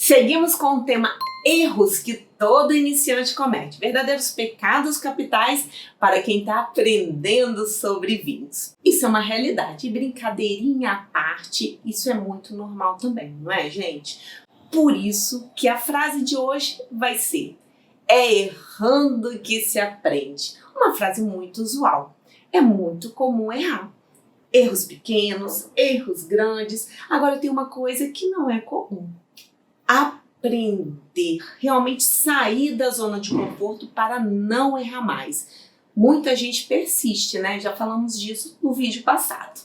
Seguimos com o tema erros que todo iniciante comete, verdadeiros pecados capitais para quem está aprendendo sobre vinhos. Isso é uma realidade, e brincadeirinha à parte, isso é muito normal também, não é, gente? Por isso que a frase de hoje vai ser: é errando que se aprende. Uma frase muito usual. É muito comum errar. Erros pequenos, erros grandes. Agora tem uma coisa que não é comum. Aprender, realmente sair da zona de conforto para não errar mais. Muita gente persiste, né? Já falamos disso no vídeo passado.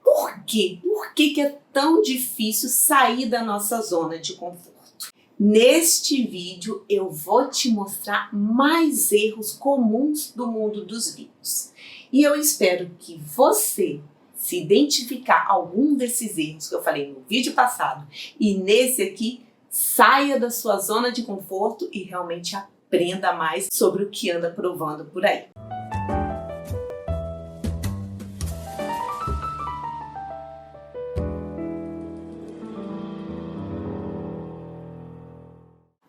Por quê? Por que é tão difícil sair da nossa zona de conforto? Neste vídeo eu vou te mostrar mais erros comuns do mundo dos vinhos. E eu espero que você, se identificar algum desses erros que eu falei no vídeo passado e nesse aqui, saia da sua zona de conforto e realmente aprenda mais sobre o que anda provando por aí.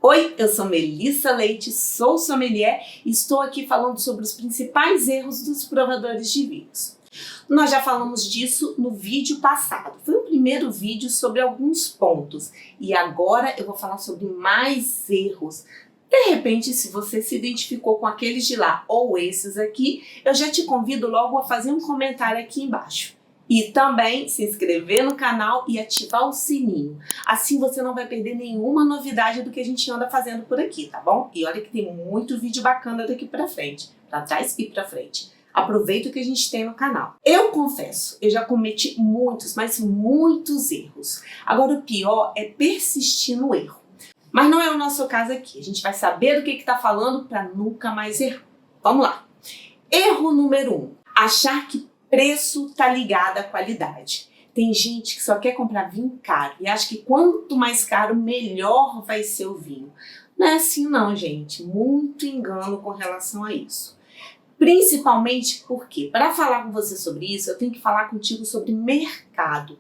Oi, eu sou Melissa Leite, sou sommelier e estou aqui falando sobre os principais erros dos provadores de vinhos. Nós já falamos disso no vídeo passado. Foi o primeiro vídeo sobre alguns pontos e agora eu vou falar sobre mais erros. De repente, se você se identificou com aqueles de lá ou esses aqui, eu já te convido logo a fazer um comentário aqui embaixo. E também se inscrever no canal e ativar o sininho. Assim você não vai perder nenhuma novidade do que a gente anda fazendo por aqui, tá bom? E olha que tem muito vídeo bacana daqui pra frente, pra trás e pra frente. Aproveita o que a gente tem no canal. Eu confesso, eu já cometi muitos, mas muitos erros. Agora o pior é persistir no erro. Mas não é o nosso caso aqui. A gente vai saber do que está falando para nunca mais errar. Vamos lá. Erro número 1. Achar que preço tá ligado à qualidade. Tem gente que só quer comprar vinho caro e acha que quanto mais caro, melhor vai ser o vinho. Não é assim não, gente. Muito engano com relação a isso. Principalmente porque, para falar com você sobre isso, eu tenho que falar contigo sobre mercado.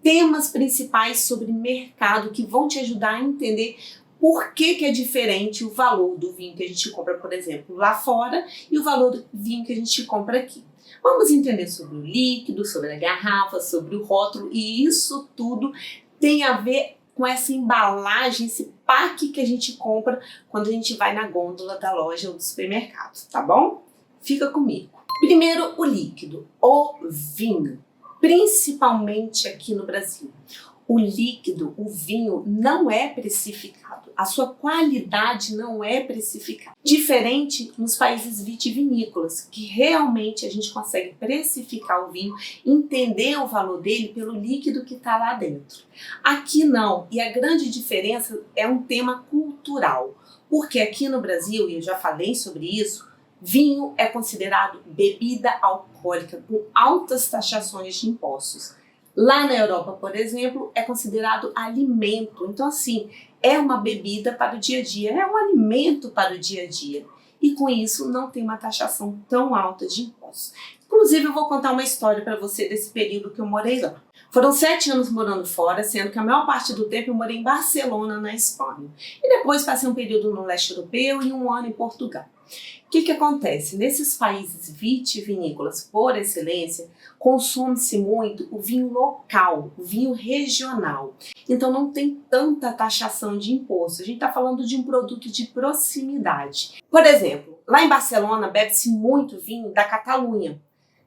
Temas principais sobre mercado que vão te ajudar a entender por que é diferente o valor do vinho que a gente compra, por exemplo, lá fora e o valor do vinho que a gente compra aqui. Vamos entender sobre o líquido, sobre a garrafa, sobre o rótulo, e isso tudo tem a ver com essa embalagem, esse pack que a gente compra quando a gente vai na gôndola da loja ou do supermercado, tá bom? Fica comigo. Primeiro, o líquido, o vinho, principalmente aqui no Brasil. O líquido, o vinho, não é precificado. A sua qualidade não é precificada. Diferente nos países vitivinícolas, que realmente a gente consegue precificar o vinho, entender o valor dele pelo líquido que está lá dentro. Aqui não, e a grande diferença é um tema cultural. Porque aqui no Brasil, e eu já falei sobre isso, vinho é considerado bebida alcoólica com altas taxações de impostos. Lá na Europa, por exemplo, é considerado alimento. Então, assim, é uma bebida para o dia a dia, é um alimento para o dia a dia. E com isso não tem uma taxação tão alta de impostos. Inclusive, eu vou contar uma história para você desse período que eu morei lá. Foram 7 anos morando fora, sendo que a maior parte do tempo eu morei em Barcelona, na Espanha. E depois passei um período no leste europeu e um ano em Portugal. O que acontece? Nesses países vitivinícolas, por excelência, consome-se muito o vinho local, o vinho regional. Então não tem tanta taxação de imposto. A gente está falando de um produto de proximidade. Por exemplo, lá em Barcelona bebe-se muito vinho da Catalunha.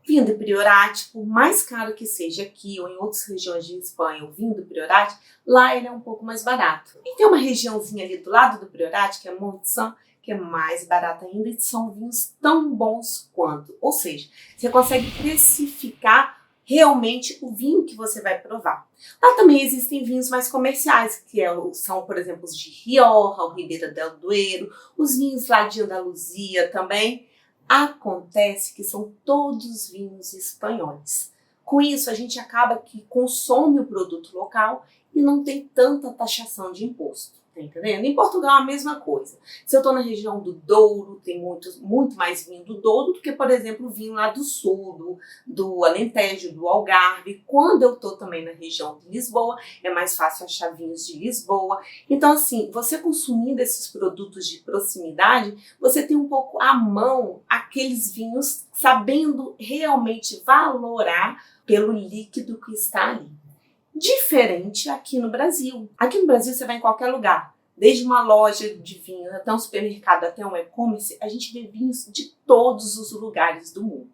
Vinho do Priorat, por mais caro que seja aqui ou em outras regiões de Espanha, o vinho do Priorat, lá ele é um pouco mais barato. E tem uma regiãozinha ali do lado do Priorat, que é Montsant, que é mais barata ainda, e são vinhos tão bons quanto. Ou seja, você consegue precificar realmente o vinho que você vai provar. Lá também existem vinhos mais comerciais, que são, por exemplo, os de Rioja, o Ribera del Duero, os vinhos lá de Andaluzia também. Acontece que são todos vinhos espanhóis. Com isso, a gente acaba que consome o produto local e não tem tanta taxação de imposto. tá entendendo? Em Portugal a mesma coisa. Se eu estou na região do Douro, tem muito mais vinho do Douro do que, por exemplo, o vinho lá do sul, do Alentejo, do Algarve. Quando eu estou também na região de Lisboa, é mais fácil achar vinhos de Lisboa. Então, assim, você consumindo esses produtos de proximidade, você tem um pouco à mão aqueles vinhos, sabendo realmente valorar pelo líquido que está ali. Diferente aqui no Brasil. Aqui no Brasil você vai em qualquer lugar, desde uma loja de vinho até um supermercado, até um e-commerce, a gente vê vinhos de todos os lugares do mundo.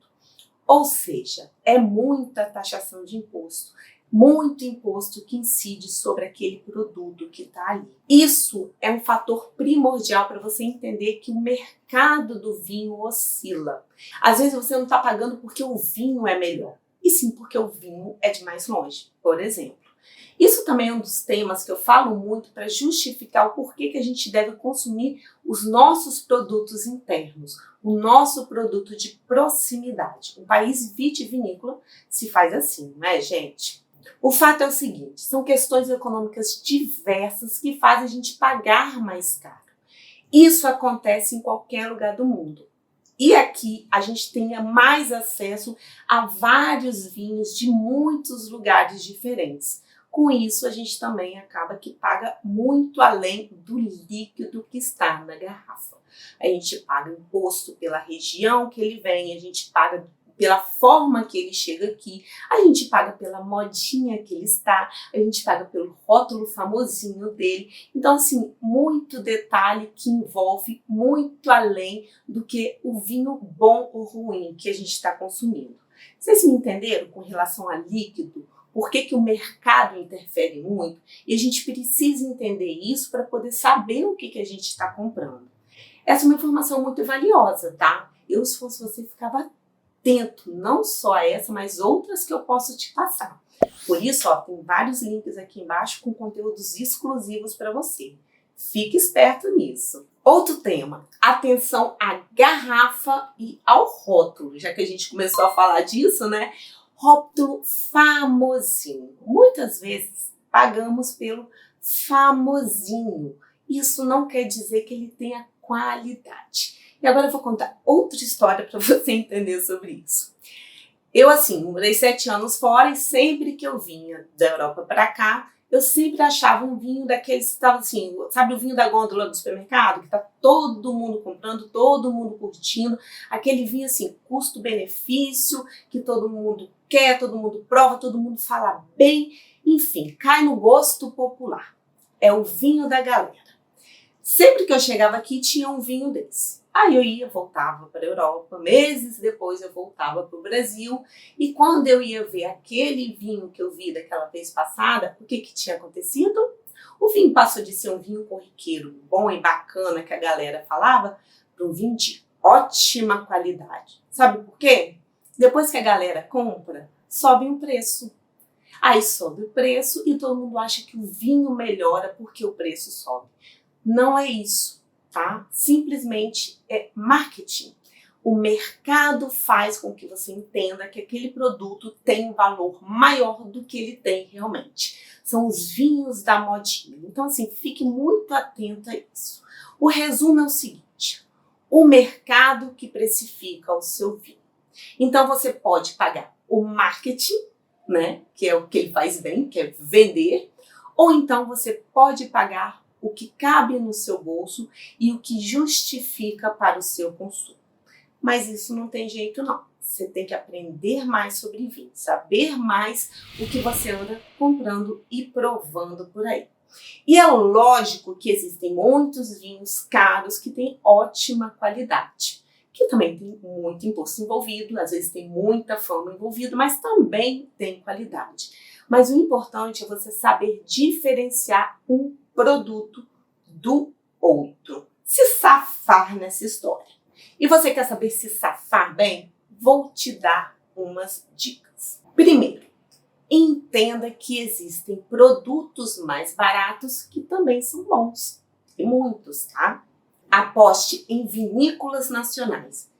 Ou seja, é muita taxação de imposto, muito imposto que incide sobre aquele produto que está ali. Isso é um fator primordial para você entender que o mercado do vinho oscila. Às vezes você não está pagando porque o vinho é melhor, e sim porque o vinho é de mais longe, por exemplo. Isso também é um dos temas que eu falo muito para justificar o porquê que a gente deve consumir os nossos produtos internos, o nosso produto de proximidade. O país vitivinícola se faz assim, não é, gente? O fato é o seguinte, são questões econômicas diversas que fazem a gente pagar mais caro. Isso acontece em qualquer lugar do mundo. E aqui a gente tenha mais acesso a vários vinhos de muitos lugares diferentes. Com isso, a gente também acaba que paga muito além do líquido que está na garrafa. A gente paga imposto pela região que ele vem, a gente paga pela forma que ele chega aqui, a gente paga pela modinha que ele está, a gente paga pelo rótulo famosinho dele. Então, assim, muito detalhe que envolve muito além do que o vinho bom ou ruim que a gente está consumindo. Vocês me entenderam com relação a líquido? Por que o mercado interfere muito? E a gente precisa entender isso para poder saber o que a gente está comprando. Essa é uma informação muito valiosa, tá? Eu, se fosse você, ficava atento, não só a essa, mas outras que eu posso te passar. Por isso, ó, tem vários links aqui embaixo com conteúdos exclusivos para você. Fique esperto nisso. Outro tema, atenção à garrafa e ao rótulo, já que a gente começou a falar disso, né? Rótulo famosinho. Muitas vezes pagamos pelo famosinho. Isso não quer dizer que ele tenha qualidade. E agora eu vou contar outra história para você entender sobre isso. Eu, assim, morei 7 anos fora e sempre que eu vinha da Europa para cá, eu sempre achava um vinho daqueles que estava assim, sabe o vinho da gôndola do supermercado? Que tá todo mundo comprando, todo mundo curtindo. Aquele vinho assim, custo-benefício, que todo mundo quer, todo mundo prova, todo mundo fala bem. Enfim, cai no gosto popular. É o vinho da galera. Sempre que eu chegava aqui, tinha um vinho desse. Aí eu ia, voltava para a Europa, meses depois eu voltava para o Brasil, e quando eu ia ver aquele vinho que eu vi daquela vez passada, o que tinha acontecido? O vinho passou de ser um vinho corriqueiro, bom e bacana, que a galera falava, para um vinho de ótima qualidade. Sabe por quê? Depois que a galera compra, sobe o preço. Aí sobe o preço e todo mundo acha que o vinho melhora porque o preço sobe. Não é isso, tá? Simplesmente é marketing. O mercado faz com que você entenda que aquele produto tem um valor maior do que ele tem realmente. São os vinhos da modinha. Então, assim, fique muito atento a isso. O resumo é o seguinte: o mercado que precifica o seu vinho. Então, você pode pagar o marketing, né? Que é o que ele faz bem, que é vender. Ou então você pode pagar o que cabe no seu bolso e o que justifica para o seu consumo. Mas isso não tem jeito não. Você tem que aprender mais sobre vinho, saber mais o que você anda comprando e provando por aí. E é lógico que existem muitos vinhos caros que têm ótima qualidade, que também tem muito imposto envolvido, às vezes tem muita fama envolvida, mas também tem qualidade. Mas o importante é você saber diferenciar um produto do outro. Se safar nessa história. E você quer saber se safar bem? Vou te dar umas dicas. Primeiro, entenda que existem produtos mais baratos que também são bons. Tem muitos, tá? Aposte em vinícolas nacionais,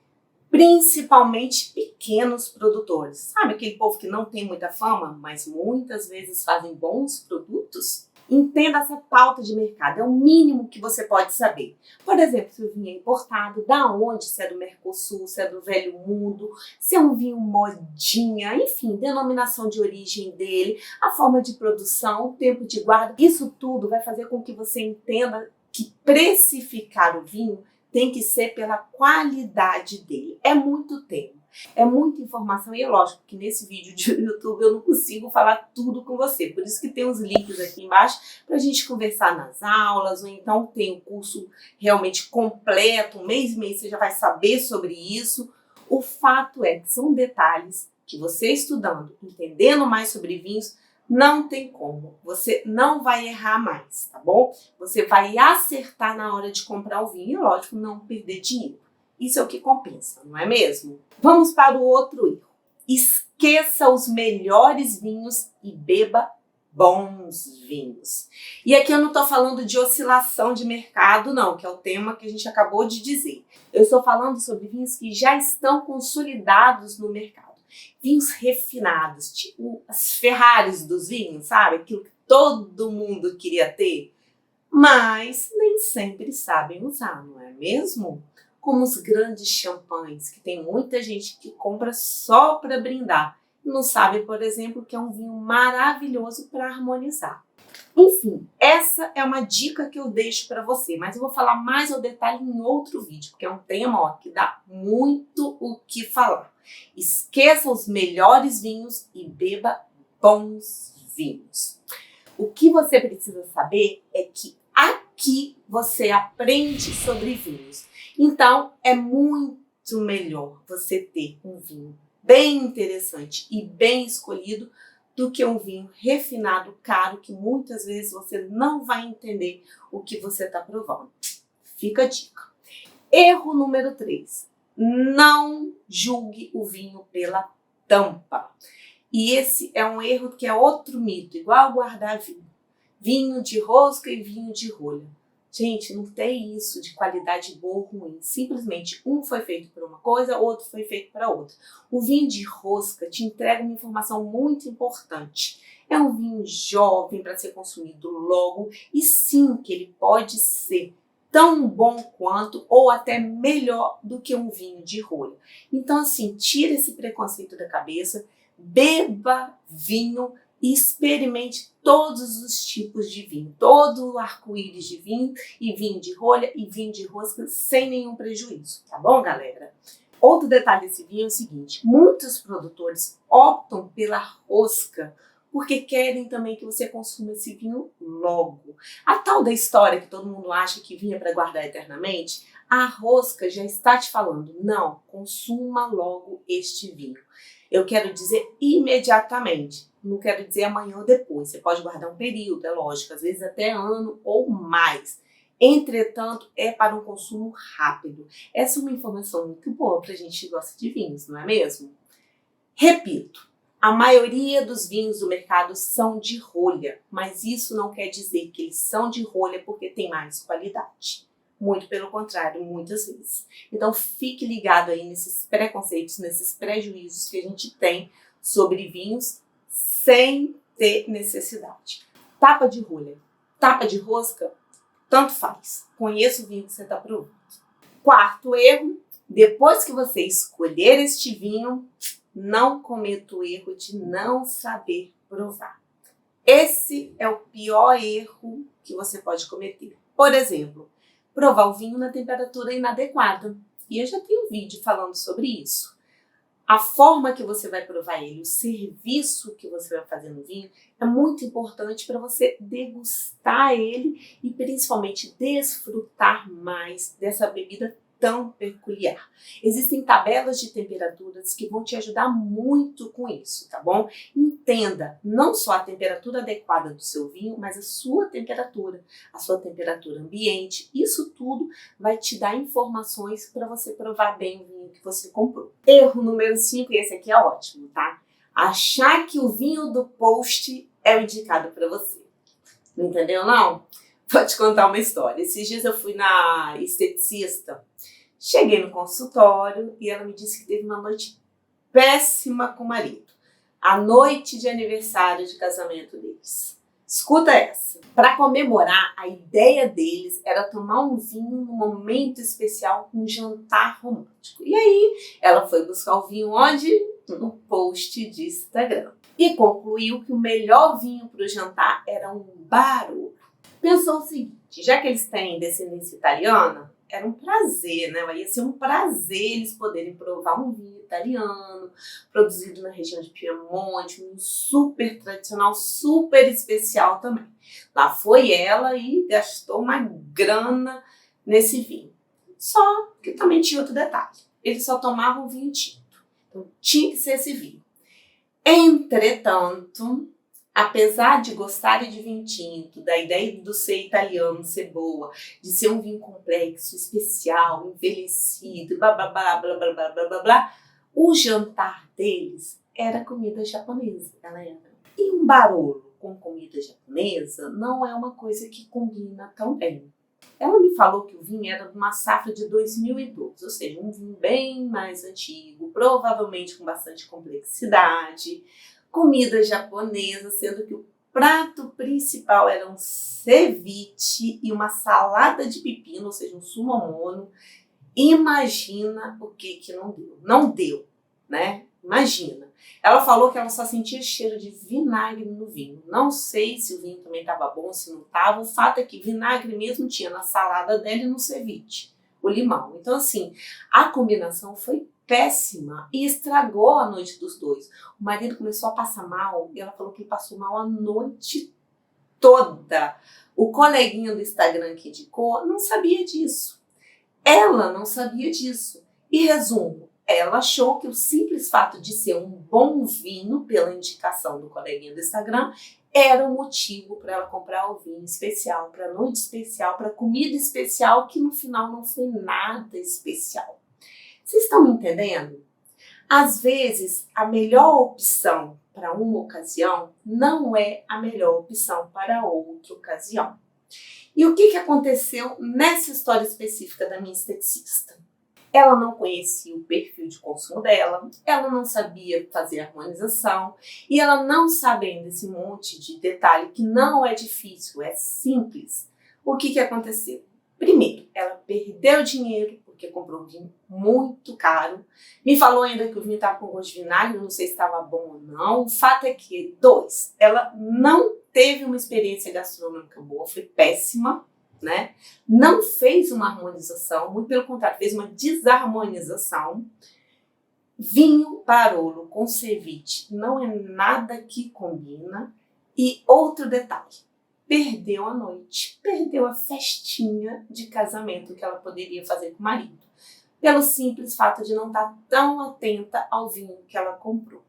principalmente pequenos produtores. Sabe aquele povo que não tem muita fama, mas muitas vezes fazem bons produtos? Entenda essa pauta de mercado, é o mínimo que você pode saber. Por exemplo, se o vinho é importado, da onde, se é do Mercosul, se é do Velho Mundo, se é um vinho modinha, enfim, denominação de origem dele, a forma de produção, o tempo de guarda. Isso tudo vai fazer com que você entenda que precificar o vinho tem que ser pela qualidade dele. É muito tempo. É muita informação e é lógico que nesse vídeo de YouTube eu não consigo falar tudo com você. Por isso que tem os links aqui embaixo para a gente conversar nas aulas, ou então tem o curso realmente completo, um mês e meio você já vai saber sobre isso. O fato é que são detalhes que você estudando, entendendo mais sobre vinhos, não tem como. Você não vai errar mais, tá bom? Você vai acertar na hora de comprar o vinho e, lógico, não perder dinheiro. Isso é o que compensa, não é mesmo? Vamos para o outro erro. Esqueça os melhores vinhos e beba bons vinhos. E aqui eu não estou falando de oscilação de mercado, não, que é o tema que a gente acabou de dizer. Eu estou falando sobre vinhos que já estão consolidados no mercado. Vinhos refinados, tipo as Ferraris dos vinhos, sabe? Aquilo que todo mundo queria ter, mas nem sempre sabem usar, não é mesmo? Como os grandes champanhes, que tem muita gente que compra só para brindar. Não sabe, por exemplo, que é um vinho maravilhoso para harmonizar. Enfim, essa é uma dica que eu deixo para você, mas eu vou falar mais ao detalhe em outro vídeo, porque é um tema que dá muito o que falar. Esqueça os melhores vinhos e beba bons vinhos. O que você precisa saber é que aqui você aprende sobre vinhos. Então, é muito melhor você ter um vinho bem interessante e bem escolhido do que um vinho refinado, caro, que muitas vezes você não vai entender o que você está provando. Fica a dica. Erro número 3. Não julgue o vinho pela tampa. E esse é um erro que é outro mito, igual guardar vinho. Vinho de rosca e vinho de rolha. Gente, não tem isso de qualidade boa ou ruim. Simplesmente um foi feito para uma coisa, outro foi feito para outra. O vinho de rosca te entrega uma informação muito importante. É um vinho jovem para ser consumido logo e sim que ele pode ser tão bom quanto ou até melhor do que um vinho de rolha. Então assim, tira esse preconceito da cabeça, beba vinho e experimente todos os tipos de vinho, todo o arco-íris de vinho, e vinho de rolha e vinho de rosca sem nenhum prejuízo, tá bom, galera? Outro detalhe desse vinho é o seguinte, muitos produtores optam pela rosca porque querem também que você consuma esse vinho logo. A tal da história que todo mundo acha que vinho é para guardar eternamente, a rosca já está te falando, não, consuma logo este vinho. Eu quero dizer imediatamente, não quero dizer amanhã ou depois. Você pode guardar um período, é lógico, às vezes até ano ou mais. Entretanto, é para um consumo rápido. Essa é uma informação muito boa para a gente que gosta de vinhos, não é mesmo? Repito, a maioria dos vinhos do mercado são de rolha, mas isso não quer dizer que eles são de rolha porque tem mais qualidade. Muito pelo contrário, muitas vezes. Então fique ligado aí nesses preconceitos, nesses prejuízos que a gente tem sobre vinhos sem ter necessidade. Tapa de rolha, tapa de rosca, tanto faz. Conheça o vinho que você está provando. Quarto erro, depois que você escolher este vinho, não cometa o erro de não saber provar. Esse é o pior erro que você pode cometer. Por exemplo, provar o vinho na temperatura inadequada. E eu já tenho um vídeo falando sobre isso. A forma que você vai provar ele, o serviço que você vai fazer no vinho, é muito importante para você degustar ele e principalmente desfrutar mais dessa bebida tão peculiar. Existem tabelas de temperaturas que vão te ajudar muito com isso, tá bom? Entenda não só a temperatura adequada do seu vinho, mas a sua temperatura ambiente. Isso tudo vai te dar informações para você provar bem o vinho que você comprou. Erro número 5, e esse aqui é ótimo, tá? Achar que o vinho do post é o indicado para você. Não entendeu, não? Vou te contar uma história. Esses dias eu fui na esteticista, cheguei no consultório e ela me disse que teve uma noite péssima com o marido. A noite de aniversário de casamento deles. Escuta essa. Para comemorar, a ideia deles era tomar um vinho num momento especial com um jantar romântico. E aí, ela foi buscar o vinho onde? No post de Instagram. E concluiu que o melhor vinho para o jantar era um Barolo. Pensou o seguinte, já que eles têm descendência italiana, era um prazer, né? Ia ser um prazer eles poderem provar um vinho italiano, produzido na região de Piemonte, um super tradicional, super especial também. Lá foi ela e gastou uma grana nesse vinho. Só que também tinha outro detalhe, eles só tomavam vinho tinto, então tinha que ser esse vinho. Entretanto, apesar de gostarem de vinho tinto, da ideia do ser italiano ser boa, de ser um vinho complexo, especial, envelhecido, blá blá blá blá blá blá blá blá blá, o jantar deles era comida japonesa, galera. E um Barolo com comida japonesa não é uma coisa que combina tão bem. Ela me falou que o vinho era de uma safra de 2012, ou seja, um vinho bem mais antigo, provavelmente com bastante complexidade, comida japonesa, sendo que o prato principal era um ceviche e uma salada de pepino, ou seja, um sumomono. Imagina o que não deu. Não deu, né? Imagina. Ela falou que ela só sentia cheiro de vinagre no vinho. Não sei se o vinho também estava bom, se não estava. O fato é que vinagre mesmo tinha na salada dela e no ceviche, o limão. Então, assim, a combinação foi péssima e estragou a noite dos dois. O marido começou a passar mal e ela falou que ele passou mal a noite toda. O coleguinha do Instagram que indicou não sabia disso. Ela não sabia disso. E resumo, ela achou que o simples fato de ser um bom vinho, pela indicação do coleguinha do Instagram, era o motivo para ela comprar o vinho especial, para a noite especial, para a comida especial, que no final não foi nada especial. Vocês estão me entendendo? Às vezes, a melhor opção para uma ocasião não é a melhor opção para outra ocasião. E o que aconteceu nessa história específica da minha esteticista? Ela não conhecia o perfil de consumo dela, ela não sabia fazer harmonização e ela não sabendo esse monte de detalhe que não é difícil, é simples. O que aconteceu? Primeiro, ela perdeu dinheiro porque comprou um vinho muito caro. Me falou ainda que o vinho estava com gosto de vinagre, não sei se estava bom ou não. O fato é que, ela não teve uma experiência gastronômica boa, foi péssima, né? Não fez uma harmonização, muito pelo contrário, fez uma desarmonização. Vinho Barolo com ceviche não é nada que combina. E outro detalhe, perdeu a noite, perdeu a festinha de casamento que ela poderia fazer com o marido, pelo simples fato de não estar tão atenta ao vinho que ela comprou.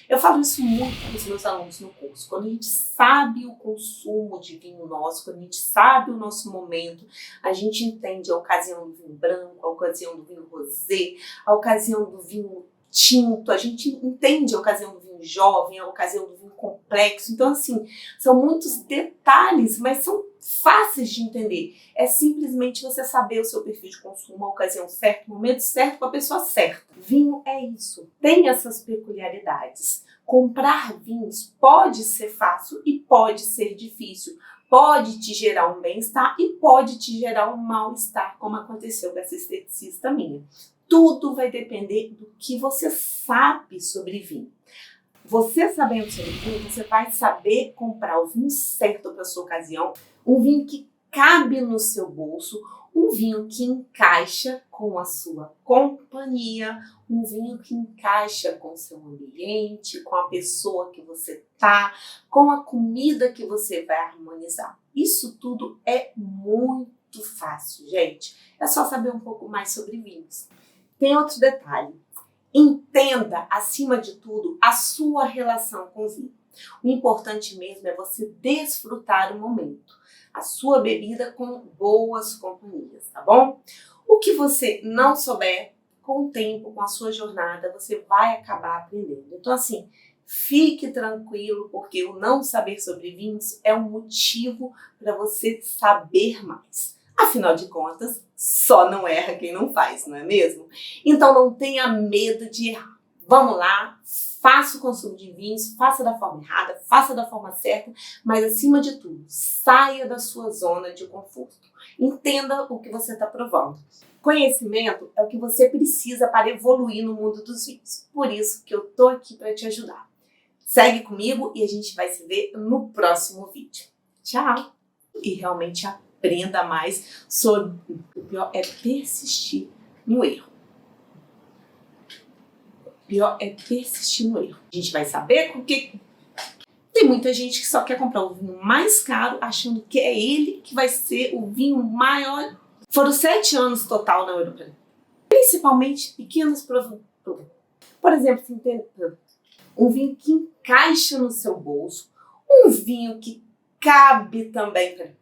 Eu falo isso muito com os meus alunos no curso. Quando a gente sabe o consumo de vinho nosso, quando a gente sabe o nosso momento, a gente entende a ocasião do vinho branco, a ocasião do vinho rosé, a ocasião do vinho tinto, a gente entende a ocasião do vinho jovem, a ocasião do vinho complexo. Então, assim, são muitos detalhes, mas são fáceis de entender. É simplesmente você saber o seu perfil de consumo, a ocasião certa, o momento certo, com a pessoa certa. Vinho é isso, tem essas peculiaridades. Comprar vinhos pode ser fácil e pode ser difícil. Pode te gerar um bem-estar e pode te gerar um mal-estar, como aconteceu com essa esteticista minha. Tudo vai depender do que você sabe sobre vinho. Você sabendo sobre vinho, você vai saber comprar o vinho certo para a sua ocasião, um vinho que cabe no seu bolso, um vinho que encaixa com a sua companhia, um vinho que encaixa com o seu ambiente, com a pessoa que você tá, com a comida que você vai harmonizar. Isso tudo é muito fácil, gente. É só saber um pouco mais sobre vinhos. Tem outro detalhe. Entenda, acima de tudo, a sua relação com o vinho. O importante mesmo é você desfrutar o momento, a sua bebida com boas companhias, tá bom? O que você não souber, com o tempo, com a sua jornada, você vai acabar aprendendo. Então, assim, fique tranquilo, porque o não saber sobre vinhos é um motivo para você saber mais. Afinal de contas, só não erra quem não faz, não é mesmo? Então não tenha medo de errar. Vamos lá, faça o consumo de vinhos, faça da forma errada, faça da forma certa, mas acima de tudo, saia da sua zona de conforto. Entenda o que você está provando. Conhecimento é o que você precisa para evoluir no mundo dos vinhos. Por isso que eu tô aqui para te ajudar. Segue comigo e a gente vai se ver no próximo vídeo. Tchau! E realmente aprenda mais sobre... O pior é persistir no erro. O pior é persistir no erro. A gente vai saber porque tem muita gente que só quer comprar o vinho mais caro achando que é ele que vai ser o vinho maior. Foram 7 anos total na Europeana. Principalmente pequenos produtos. Por exemplo, você entende? Um vinho que encaixa no seu bolso. Um vinho que cabe também.